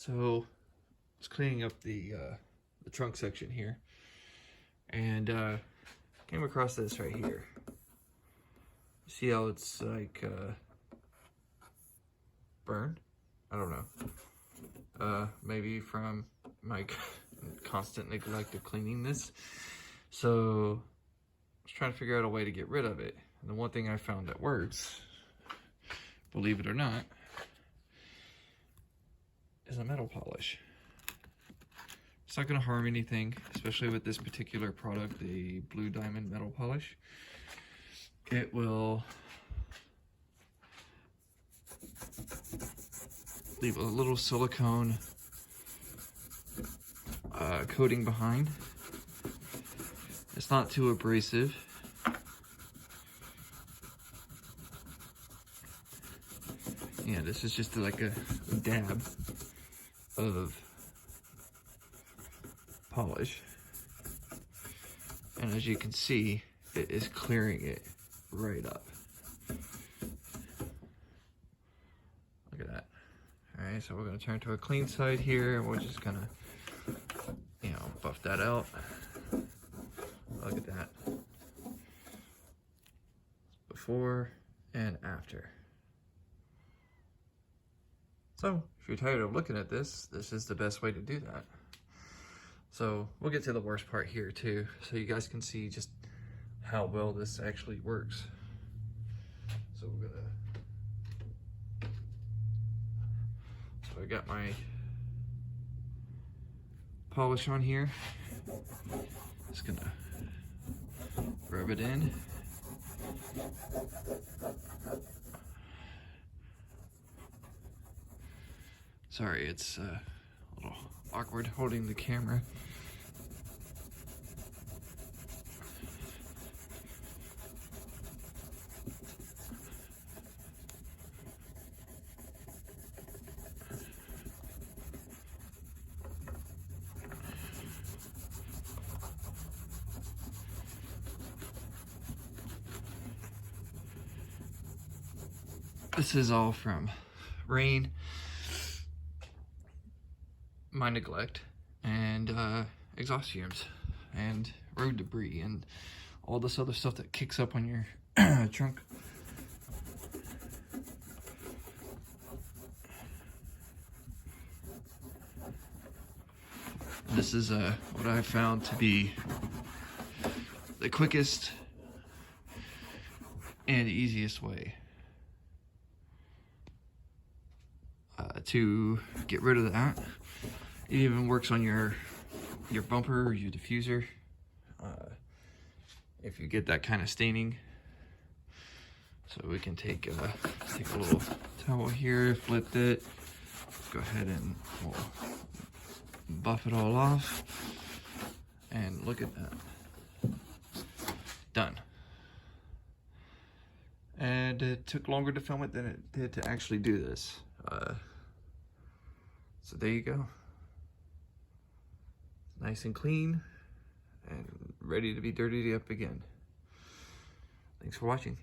So I was cleaning up the trunk section here, and came across this right here. See how it's like burned? I don't know. Maybe from my constant neglect of cleaning this. So I was trying to figure out a way to get rid of it. And the one thing I found that works, believe it or not, is a metal polish. It's not going to harm anything, especially with this particular product, the Blue Diamond metal polish. It will leave a little silicone coating behind. It's not too abrasive. Yeah, this is just like a dab of polish, and as you can see, it is clearing it right up. Look at that. All right, so we're going to turn to a clean side here, and we're just going to, buff that out. Look at that. Before and after. So, if you're tired of looking at this, this is the best way to do that. So, we'll get to the worst part here too, so you guys can see just how well this actually works. So I got my polish on here. Just gonna rub it in. Sorry, it's a little awkward holding the camera. This is all from rain, my neglect, and exhaust fumes, and road debris, and all this other stuff that kicks up on your trunk. This is what I found to be the quickest and easiest way to get rid of that. It even works on your bumper or your diffuser if you get that kind of staining. So we can take a little towel here, flip it, go ahead and we'll buff it all off, and look at that. Done. And it took longer to film it than it did to actually do this. So there you go. Nice and clean and ready to be dirtied up again. Thanks for watching.